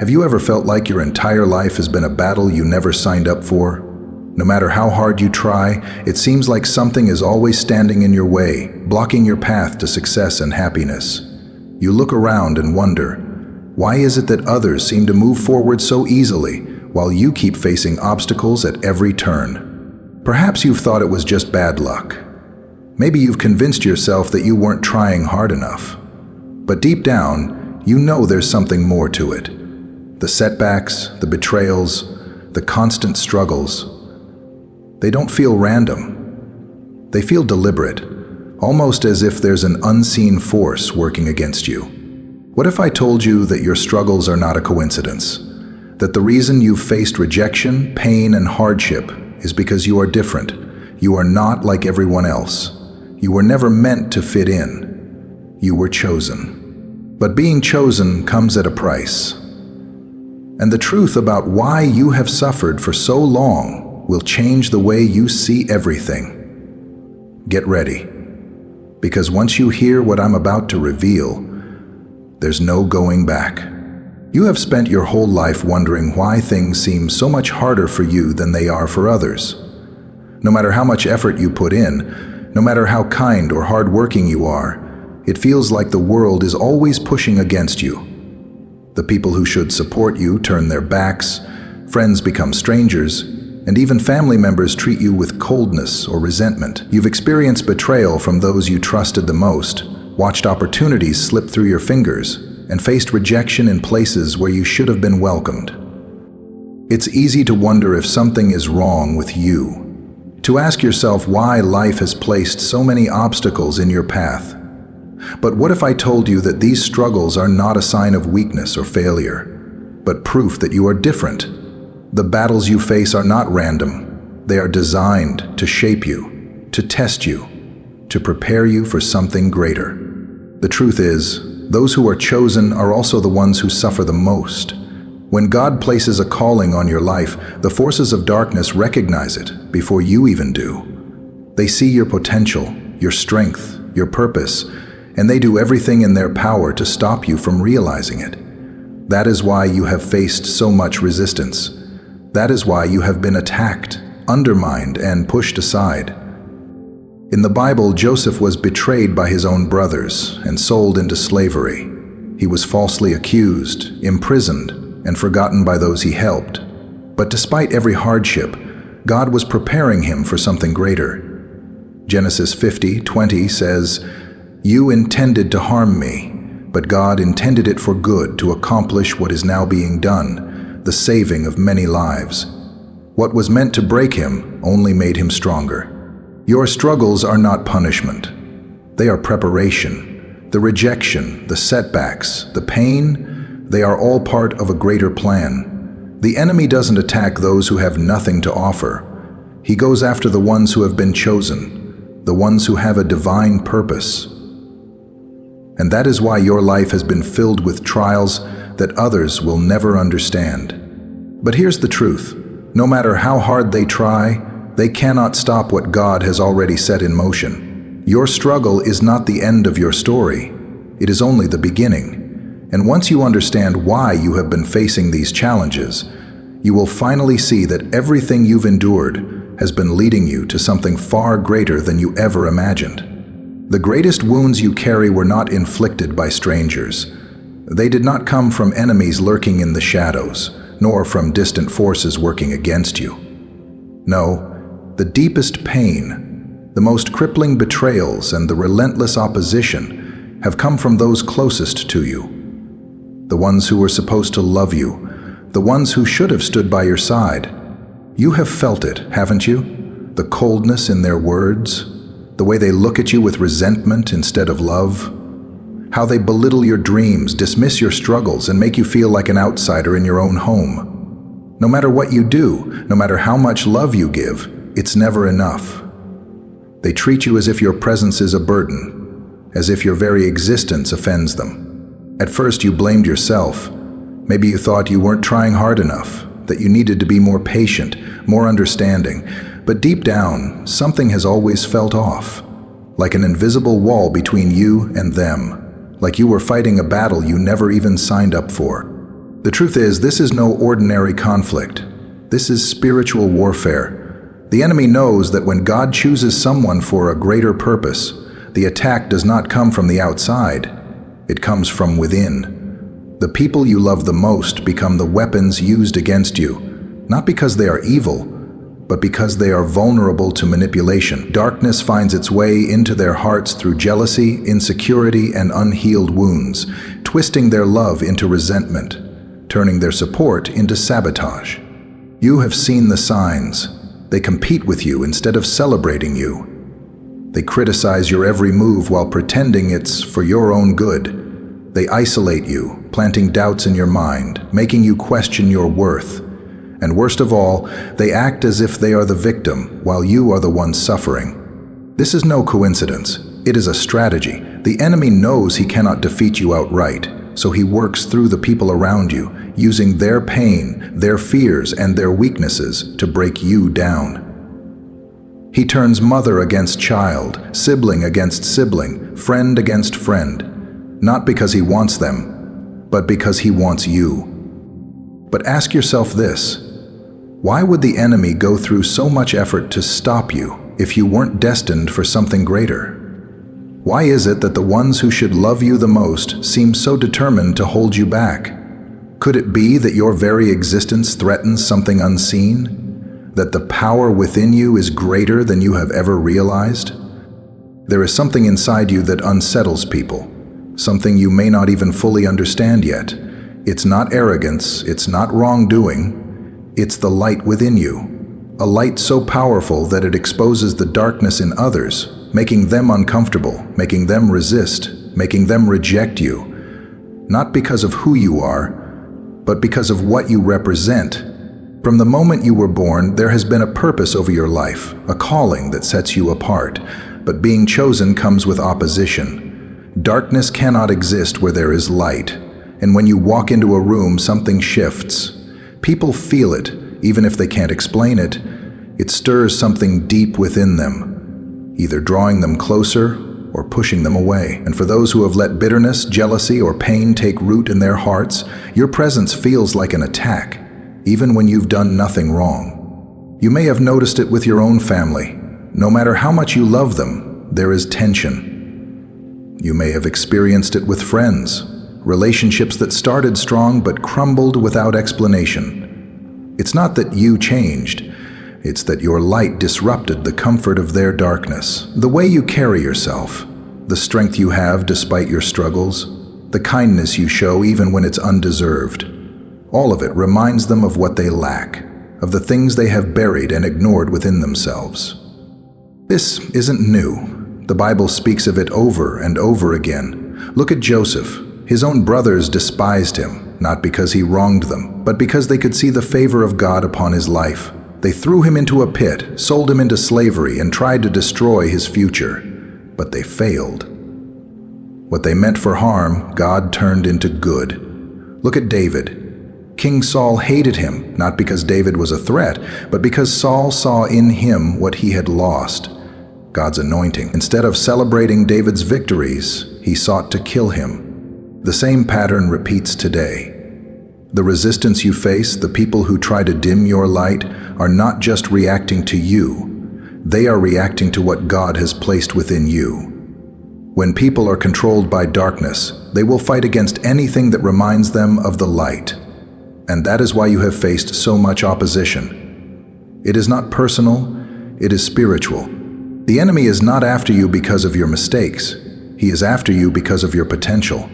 Have you ever felt like your entire life has been a battle you never signed up for? No matter how hard you try, it seems like something is always standing in your way, blocking your path to success and happiness. You look around and wonder, why is it that others seem to move forward so easily, while you keep facing obstacles at every turn? Perhaps you've thought it was just bad luck. Maybe you've convinced yourself that you weren't trying hard enough. But deep down, you know there's something more to it. The setbacks, the betrayals, the constant struggles, they don't feel random. They feel deliberate, almost as if there's an unseen force working against you. What if I told you that your struggles are not a coincidence? That the reason you've faced rejection, pain, and hardship is because you are different. You are not like everyone else. You were never meant to fit in. You were chosen. But being chosen comes at a price. And the truth about why you have suffered for so long will change the way you see everything. Get ready, because once you hear what I'm about to reveal, there's no going back. You have spent your whole life wondering why things seem so much harder for you than they are for others. No matter how much effort you put in, no matter how kind or hardworking you are, it feels like the world is always pushing against you. The people who should support you turn their backs, friends become strangers, and even family members treat you with coldness or resentment. You've experienced betrayal from those you trusted the most, watched opportunities slip through your fingers, and faced rejection in places where you should have been welcomed. It's easy to wonder if something is wrong with you, to ask yourself why life has placed so many obstacles in your path. But what if I told you that these struggles are not a sign of weakness or failure, but proof that you are different? The battles you face are not random. They are designed to shape you, to test you, to prepare you for something greater. The truth is, those who are chosen are also the ones who suffer the most. When God places a calling on your life, the forces of darkness recognize it before you even do. They see your potential, your strength, your purpose, and they do everything in their power to stop you from realizing it. That is why you have faced so much resistance. That is why you have been attacked, undermined, and pushed aside. In the Bible, Joseph was betrayed by his own brothers and sold into slavery. He was falsely accused, imprisoned, and forgotten by those he helped. But despite every hardship, God was preparing him for something greater. Genesis 50:20 says, "You intended to harm me, but God intended it for good to accomplish what is now being done, the saving of many lives." What was meant to break him only made him stronger. Your struggles are not punishment. They are preparation. The rejection, the setbacks, the pain, they are all part of a greater plan. The enemy doesn't attack those who have nothing to offer. He goes after the ones who have been chosen, the ones who have a divine purpose. And that is why your life has been filled with trials that others will never understand. But here's the truth. No matter how hard they try, they cannot stop what God has already set in motion. Your struggle is not the end of your story. It is only the beginning. And once you understand why you have been facing these challenges, you will finally see that everything you've endured has been leading you to something far greater than you ever imagined. The greatest wounds you carry were not inflicted by strangers. They did not come from enemies lurking in the shadows, nor from distant forces working against you. No, the deepest pain, the most crippling betrayals, and the relentless opposition have come from those closest to you. The ones who were supposed to love you, the ones who should have stood by your side. You have felt it, haven't you? The coldness in their words, the way they look at you with resentment instead of love, how they belittle your dreams, dismiss your struggles, and make you feel like an outsider in your own home. No matter what you do, no matter how much love you give, it's never enough. They treat you as if your presence is a burden, as if your very existence offends them. At first you blamed yourself. Maybe you thought you weren't trying hard enough, that you needed to be more patient, more understanding. But deep down, something has always felt off, like an invisible wall between you and them, like you were fighting a battle you never even signed up for. The truth is, this is no ordinary conflict. This is spiritual warfare. The enemy knows that when God chooses someone for a greater purpose, the attack does not come from the outside. It comes from within. The people you love the most become the weapons used against you, not because they are evil, but because they are vulnerable to manipulation. Darkness finds its way into their hearts through jealousy, insecurity, and unhealed wounds, twisting their love into resentment, turning their support into sabotage. You have seen the signs. They compete with you instead of celebrating you. They criticize your every move while pretending it's for your own good. They isolate you, planting doubts in your mind, making you question your worth. And worst of all, they act as if they are the victim while you are the one suffering. This is no coincidence. It is a strategy. The enemy knows he cannot defeat you outright, so he works through the people around you, using their pain, their fears, and their weaknesses to break you down. He turns mother against child, sibling against sibling, friend against friend, not because he wants them, but because he wants you. But ask yourself this: why would the enemy go through so much effort to stop you if you weren't destined for something greater? Why is it that the ones who should love you the most seem so determined to hold you back? Could it be that your very existence threatens something unseen? That the power within you is greater than you have ever realized? There is something inside you that unsettles people, something you may not even fully understand yet. It's not arrogance, it's not wrongdoing, it's the light within you. A light so powerful that it exposes the darkness in others, making them uncomfortable, making them resist, making them reject you. Not because of who you are, but because of what you represent. From the moment you were born, there has been a purpose over your life, a calling that sets you apart. But being chosen comes with opposition. Darkness cannot exist where there is light. And when you walk into a room, something shifts. People feel it, even if they can't explain it. It stirs something deep within them, either drawing them closer or pushing them away. And for those who have let bitterness, jealousy, or pain take root in their hearts, your presence feels like an attack, even when you've done nothing wrong. You may have noticed it with your own family. No matter how much you love them, there is tension. You may have experienced it with friends, relationships that started strong but crumbled without explanation. It's not that you changed, it's that your light disrupted the comfort of their darkness. The way you carry yourself, the strength you have despite your struggles, the kindness you show even when it's undeserved, all of it reminds them of what they lack, of the things they have buried and ignored within themselves. This isn't new. The Bible speaks of it over and over again. Look at Joseph. His own brothers despised him, not because he wronged them, but because they could see the favor of God upon his life. They threw him into a pit, sold him into slavery, and tried to destroy his future. But they failed. What they meant for harm, God turned into good. Look at David. King Saul hated him, not because David was a threat, but because Saul saw in him what he had lost, God's anointing. Instead of celebrating David's victories, he sought to kill him. The same pattern repeats today. The resistance you face, the people who try to dim your light, are not just reacting to you. They are reacting to what God has placed within you. When people are controlled by darkness, they will fight against anything that reminds them of the light. And that is why you have faced so much opposition. It is not personal, it is spiritual. The enemy is not after you because of your mistakes. He is after you because of your potential.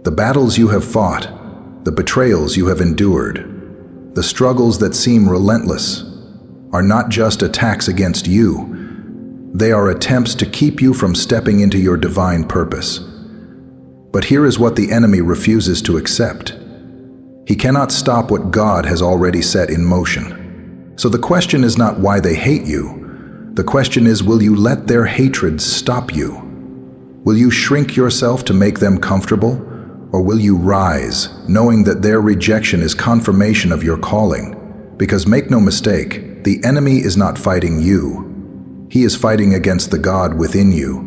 The battles you have fought, the betrayals you have endured, the struggles that seem relentless, are not just attacks against you. They are attempts to keep you from stepping into your divine purpose. But here is what the enemy refuses to accept. He cannot stop what God has already set in motion. So the question is not why they hate you. The question is, will you let their hatred stop you? Will you shrink yourself to make them comfortable? Or will you rise, knowing that their rejection is confirmation of your calling? Because make no mistake, the enemy is not fighting you. He is fighting against the God within you.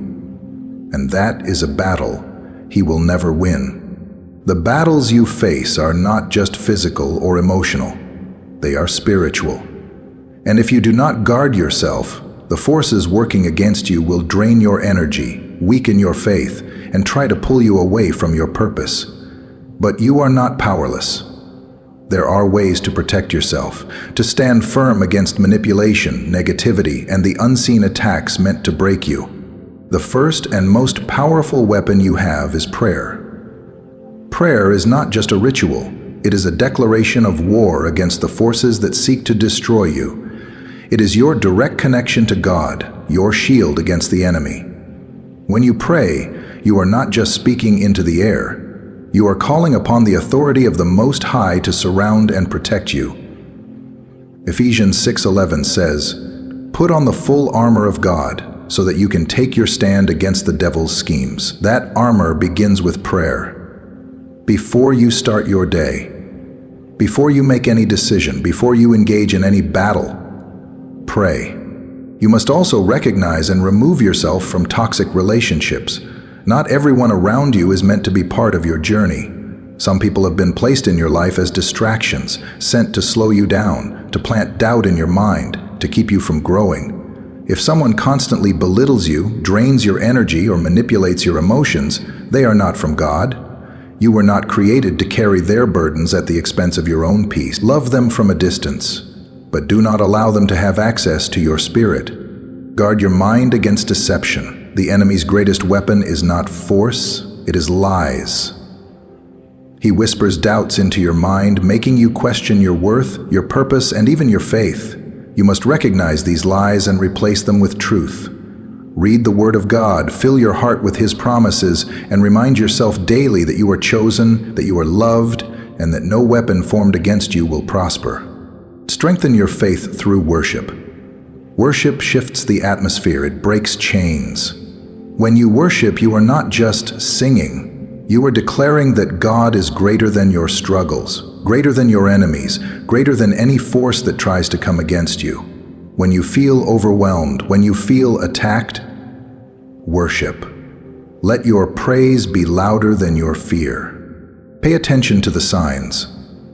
And that is a battle he will never win. The battles you face are not just physical or emotional. They are spiritual. And if you do not guard yourself, the forces working against you will drain your energy, weaken your faith, and try to pull you away from your purpose. But you are not powerless. There are ways to protect yourself, to stand firm against manipulation, negativity, and the unseen attacks meant to break you. The first and most powerful weapon you have is prayer. Prayer is not just a ritual. It is a declaration of war against the forces that seek to destroy you. It is your direct connection to God, your shield against the enemy. When you pray, you are not just speaking into the air. You are calling upon the authority of the Most High to surround and protect you. Ephesians 6:11 says, "Put on the full armor of God so that you can take your stand against the devil's schemes." That armor begins with prayer. Before you start your day, before you make any decision, before you engage in any battle, pray. You must also recognize and remove yourself from toxic relationships. Not everyone around you is meant to be part of your journey. Some people have been placed in your life as distractions, sent to slow you down, to plant doubt in your mind, to keep you from growing. If someone constantly belittles you, drains your energy, or manipulates your emotions, they are not from God. You were not created to carry their burdens at the expense of your own peace. Love them from a distance, but do not allow them to have access to your spirit. Guard your mind against deception. The enemy's greatest weapon is not force, it is lies. He whispers doubts into your mind, making you question your worth, your purpose, and even your faith. You must recognize these lies and replace them with truth. Read the Word of God, fill your heart with His promises, and remind yourself daily that you are chosen, that you are loved, and that no weapon formed against you will prosper. Strengthen your faith through worship. Worship shifts the atmosphere, it breaks chains. When you worship, you are not just singing. You are declaring that God is greater than your struggles, greater than your enemies, greater than any force that tries to come against you. When you feel overwhelmed, when you feel attacked, worship. Let your praise be louder than your fear. Pay attention to the signs.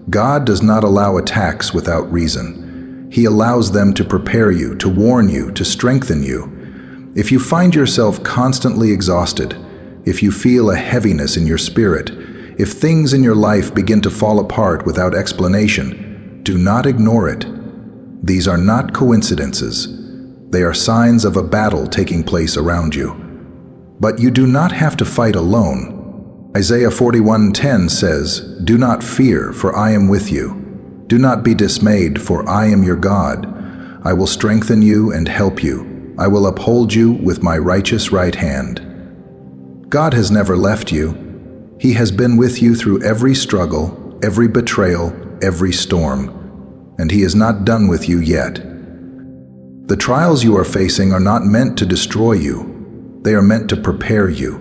God does not allow attacks without reason. He allows them to prepare you, to warn you, to strengthen you. If you find yourself constantly exhausted, if you feel a heaviness in your spirit, if things in your life begin to fall apart without explanation, do not ignore it. These are not coincidences. They are signs of a battle taking place around you. But you do not have to fight alone. Isaiah 41:10 says, "Do not fear, for I am with you. Do not be dismayed, for I am your God. I will strengthen you and help you. I will uphold you with my righteous right hand." God has never left you. He has been with you through every struggle, every betrayal, every storm, and He is not done with you yet. The trials you are facing are not meant to destroy you. They are meant to prepare you.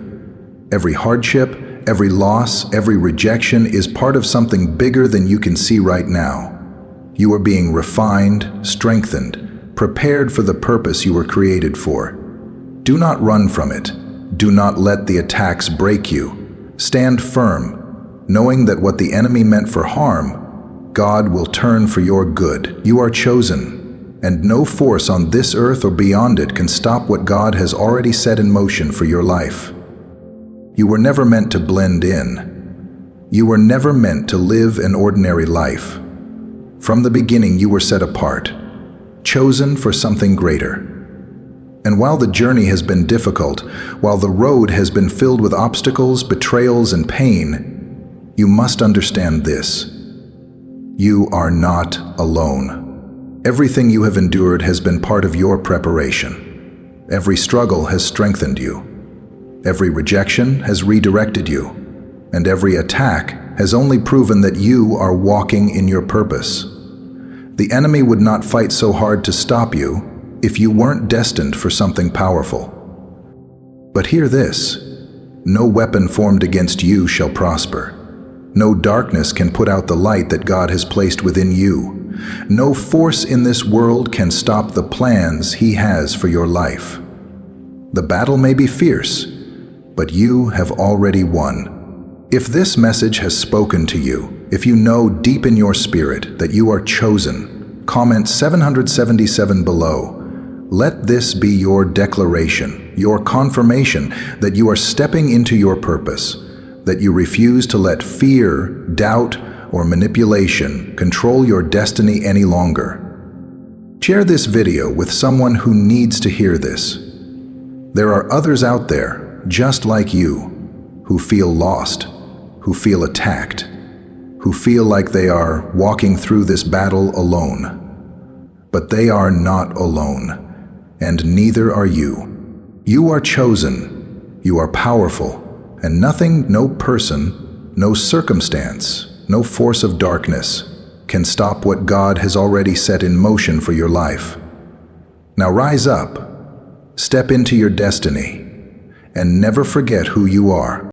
Every hardship, every loss, every rejection is part of something bigger than you can see right now. You are being refined, strengthened, prepared for the purpose you were created for. Do not run from it. Do not let the attacks break you. Stand firm, knowing that what the enemy meant for harm, God will turn for your good. You are chosen, and no force on this earth or beyond it can stop what God has already set in motion for your life. You were never meant to blend in. You were never meant to live an ordinary life. From the beginning, you were set apart, chosen for something greater. And while the journey has been difficult, while the road has been filled with obstacles, betrayals, and pain, you must understand this. You are not alone. Everything you have endured has been part of your preparation. Every struggle has strengthened you. Every rejection has redirected you. And every attack has only proven that you are walking in your purpose. The enemy would not fight so hard to stop you if you weren't destined for something powerful. But hear this: no weapon formed against you shall prosper. No darkness can put out the light that God has placed within you. No force in this world can stop the plans He has for your life. The battle may be fierce, but you have already won. If this message has spoken to you, if you know deep in your spirit that you are chosen, comment 777 below. Let this be your declaration, your confirmation that you are stepping into your purpose, that you refuse to let fear, doubt, or manipulation control your destiny any longer. Share this video with someone who needs to hear this. There are others out there, just like you, who feel lost, who feel attacked, who feel like they are walking through this battle alone. But they are not alone, and neither are you. You are chosen, you are powerful, and nothing, no person, no circumstance, no force of darkness can stop what God has already set in motion for your life. Now rise up, step into your destiny, and never forget who you are.